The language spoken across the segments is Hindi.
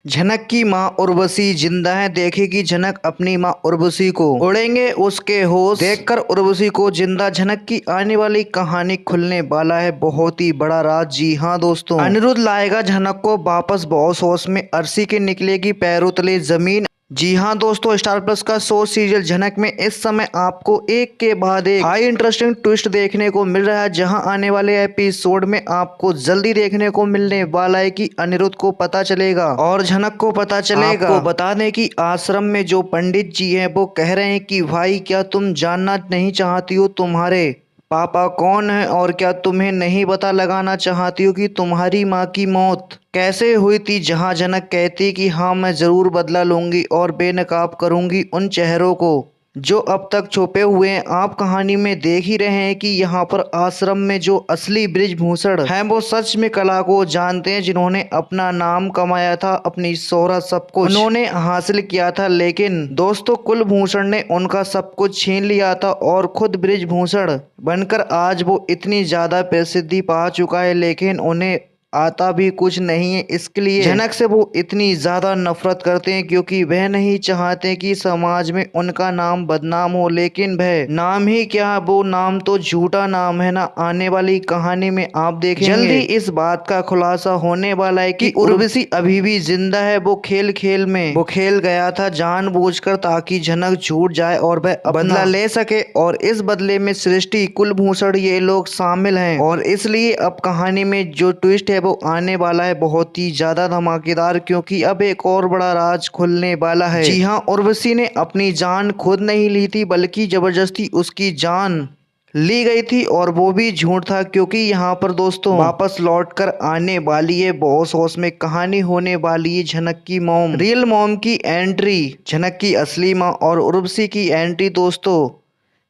झनक की माँ उर्वशी जिंदा है। देखेगी झनक अपनी माँ उर्वशी को, उड़ेंगे उसके होश देखकर उर्वशी को जिंदा। झनक की आने वाली कहानी खुलने वाला है बहुत ही बड़ा राज। जी हाँ दोस्तों, अनिरुद्ध लाएगा झनक को वापस बॉस हाउस में। अर्शी के निकलेगी पैरों तले जमीन। जी हाँ दोस्तों, स्टार प्लस का शो सीरियल झनक में इस समय आपको एक के बाद एक हाई इंटरेस्टिंग ट्विस्ट देखने को मिल रहा है, जहां आने वाले एपिसोड में आपको जल्दी देखने को मिलने वाला है कि अनिरुद्ध को पता चलेगा और झनक को पता चलेगा। आपको बता दें कि आश्रम में जो पंडित जी हैं वो कह रहे हैं कि भाई क्या तुम जानना नहीं चाहती हो तुम्हारे पापा कौन है, और क्या तुम्हें नहीं पता लगाना चाहती हो कि तुम्हारी माँ की मौत कैसे हुई थी। जहां जनक कहती कि हाँ मैं जरूर बदला लूंगी और बेनकाब करूंगी उन चेहरों को जो अब तक छुपे हुए हैं। आप कहानी में देख ही रहे हैं कि यहाँ पर आश्रम में जो असली बृजभूषण हैं वो सच में कला को जानते हैं, जिन्होंने अपना नाम कमाया था, अपनी शोहरत सब कुछ उन्होंने हासिल किया था। लेकिन दोस्तों कुलभूषण ने उनका सब कुछ छीन लिया था और खुद बृजभूषण बनकर आज वो इतनी ज्यादा प्रसिद्धि पा चुका है, लेकिन उन्हें आता भी कुछ नहीं है। इसके लिए झनक से वो इतनी ज्यादा नफरत करते हैं क्योंकि वह नहीं चाहते कि समाज में उनका नाम बदनाम हो। लेकिन वह नाम ही क्या, वो नाम तो झूठा नाम है ना। आने वाली कहानी में आप देखेंगे जल्दी इस बात का खुलासा होने वाला है कि उर्वशी अभी भी जिंदा है। वो खेल खेल में वो खेल गया था जानबूझकर ताकि झनक झूठ जाए और वह बदला ले सके, और इस बदले में सृष्टि कुलभूषण ये लोग शामिल हैं। और इसलिए अब कहानी में जो ट्विस्ट है वो आने वाला है बहुत ही ज्यादा धमाकेदार, क्योंकि अब एक और बड़ा राज खुलने वाला है। जी हाँ, उर्वशी ने अपनी जान खुद नहीं ली थी बल्कि जबरदस्ती उसकी जान ली गई थी, और वो भी झूठ था। क्योंकि यहाँ पर दोस्तों वापस लौटकर आने वाली है बॉस हाउस में कहानी होने वाली है झनक की मॉम, रियल मॉम की एंट्री, झनक की असली माँ और उर्वशी की एंट्री दोस्तों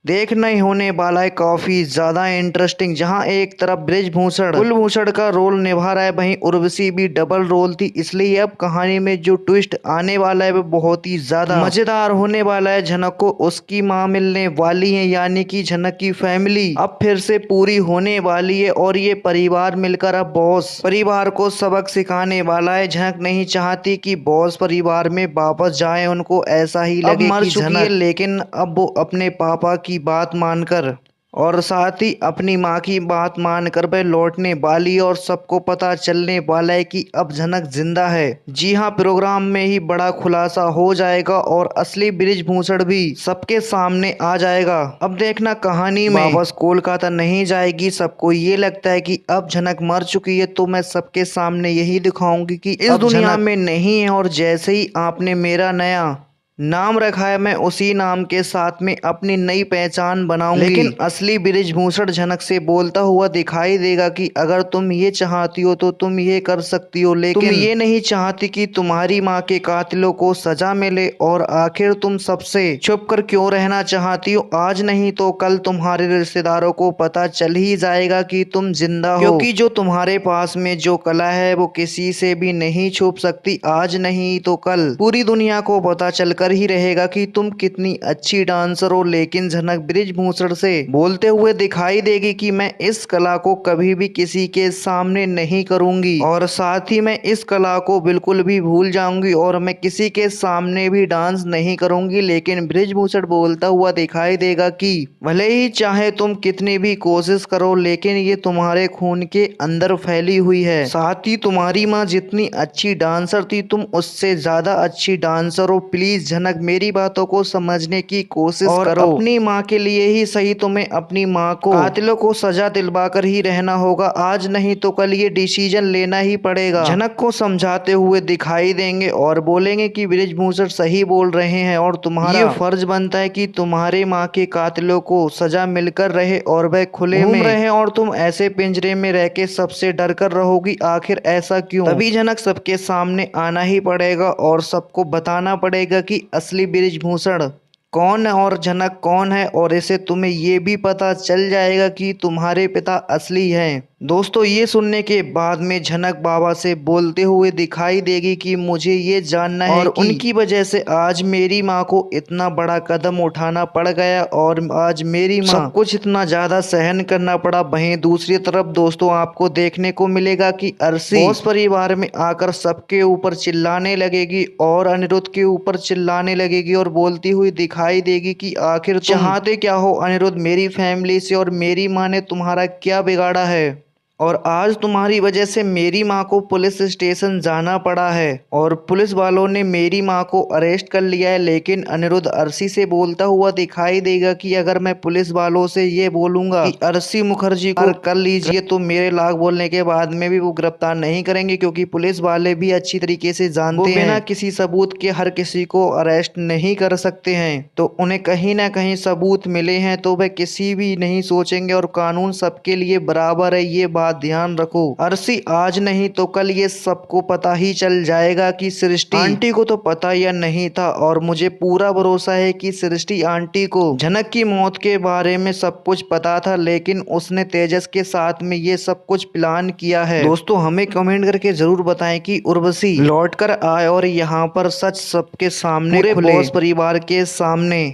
देखना ही होने वाला है काफी ज्यादा इंटरेस्टिंग। जहां एक तरफ बृजभूषण कुलभूषण का रोल निभा रहा है, वहीं उर्वशी भी डबल रोल थी। इसलिए अब कहानी में जो ट्विस्ट आने वाला है वो बहुत ही ज्यादा मजेदार होने वाला है। झनक को उसकी माँ मिलने वाली है, यानी कि झनक की फैमिली अब फिर से पूरी होने वाली है और ये परिवार मिलकर अब बॉस परिवार को सबक सिखाने वाला है। झनक नहीं चाहती कि बॉस परिवार में वापस जाए, उनको ऐसा ही लगे मर चुकी है, लेकिन अब वो अपने पापा की बात मानकर और साथ ही अपनी माँ की बात मानकर वह लौटने वाली है और सबको पता चलने वाला है कि अब झनक जिंदा है। जी हाँ, प्रोग्राम में ही बड़ा खुलासा हो जाएगा और असली बृजभूषण भी सबके सामने आ जाएगा। अब देखना कहानी में वापस कोलकाता नहीं जाएगी। सबको ये लगता है कि अब झनक मर चुकी है, तो मैं सबके सामने यही दिखाऊंगी कि इस दुनिया में नहीं है, और जैसे ही आपने मेरा नया नाम रखा है मैं उसी नाम के साथ में अपनी नई पहचान बनाऊंगी। लेकिन असली बृजभूषण झनक से बोलता हुआ दिखाई देगा कि अगर तुम ये चाहती हो तो तुम ये कर सकती हो, लेकिन तुम ये नहीं चाहती कि तुम्हारी माँ के कातिलों को सजा मिले। और आखिर तुम सबसे छुप कर क्यों रहना चाहती हो? आज नहीं तो कल तुम्हारे रिश्तेदारों को पता चल ही जाएगा कि तुम जिंदा हो, क्योंकि जो तुम्हारे पास में जो कला है वो किसी से भी नहीं छुप सकती। आज नहीं तो कल पूरी दुनिया को पता चलकर ही रहेगा कि तुम कितनी अच्छी डांसर हो। लेकिन झनक बृजभूषण से बोलते हुए दिखाई देगी कि मैं इस कला को कभी भी किसी के सामने नहीं करूंगी, और साथ ही मैं इस कला को बिल्कुल भी भूल जाऊंगी और मैं किसी के सामने भी डांस नहीं करूंगी। लेकिन बृजभूषण बोलता हुआ दिखाई देगा कि भले ही चाहे तुम कितनी भी कोशिश करो, लेकिन ये तुम्हारे खून के अंदर फैली हुई है। साथ ही तुम्हारी माँ जितनी अच्छी डांसर थी तुम उससे ज्यादा अच्छी डांसर हो। प्लीज झनक मेरी बातों को समझने की कोशिश करो। अपनी माँ के लिए ही सही तुम्हें अपनी माँ को कातिलों को सजा दिलवा कर ही रहना होगा। आज नहीं तो कल ये डिसीजन लेना ही पड़ेगा। झनक को समझाते हुए दिखाई देंगे और बोलेंगे कि बृजभूषण सही बोल रहे हैं और तुम्हारा ये फर्ज बनता है कि तुम्हारे माँ के कातिलों को सजा मिलकर रहे और वह खुले में रहे, और तुम ऐसे पिंजरे में रह के सबसे डर कर रहोगी। आखिर ऐसा क्यों? तभी झनक सबके सामने आना ही पड़ेगा और सबको बताना पड़ेगा कि असली बृजभूषण कौन है और झनक कौन है, और इसे तुम्हें ये भी पता चल जाएगा कि तुम्हारे पिता असली हैं। दोस्तों ये सुनने के बाद में झनक बाबा से बोलते हुए दिखाई देगी कि मुझे ये जानना है और उनकी वजह से आज मेरी माँ को इतना बड़ा कदम उठाना पड़ गया और आज मेरी माँ सब कुछ इतना ज्यादा सहन करना पड़ा। वहीं दूसरी तरफ दोस्तों आपको देखने को मिलेगा कि अर्शी बॉस परिवार में आकर सबके ऊपर चिल्लाने लगेगी और अनिरुद्ध के ऊपर चिल्लाने लगेगी और बोलती हुई दिखाई देगी कि आखिर चाहते क्या हो अनिरुद्ध मेरी फैमिली से, और मेरी माँ ने तुम्हारा क्या बिगाड़ा है और आज तुम्हारी वजह से मेरी माँ को पुलिस स्टेशन जाना पड़ा है और पुलिस वालों ने मेरी माँ को अरेस्ट कर लिया है। लेकिन अनिरुद्ध अर्शी से बोलता हुआ दिखाई देगा कि अगर मैं पुलिस वालों से ये बोलूंगा कि अर्शी मुखर्जी को कर लीजिए तो मेरे लाख बोलने के बाद में भी वो गिरफ्तार नहीं करेंगे, क्योंकि पुलिस वाले भी अच्छी तरीके से जानते हैं बिना किसी सबूत के हर किसी को अरेस्ट नहीं कर सकते हैं। तो उन्हें कहीं ना कहीं सबूत मिले हैं तो वह किसी भी नहीं सोचेंगे और कानून सबके लिए बराबर है, ये बात ध्यान रखो। अर्शी आज नहीं तो कल ये सबको पता ही चल जाएगा कि सृष्टि आंटी को तो पता या नहीं था, और मुझे पूरा भरोसा है कि सृष्टि आंटी को झनक की मौत के बारे में सब कुछ पता था, लेकिन उसने तेजस के साथ में ये सब कुछ प्लान किया है। दोस्तों हमें कमेंट करके जरूर बताएं कि उर्वशी लौट कर आए और यहाँ पर सच सबके सामने पूरे बॉस परिवार के सामने।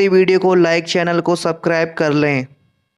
वीडियो को लाइक, चैनल को सब्सक्राइब कर लें।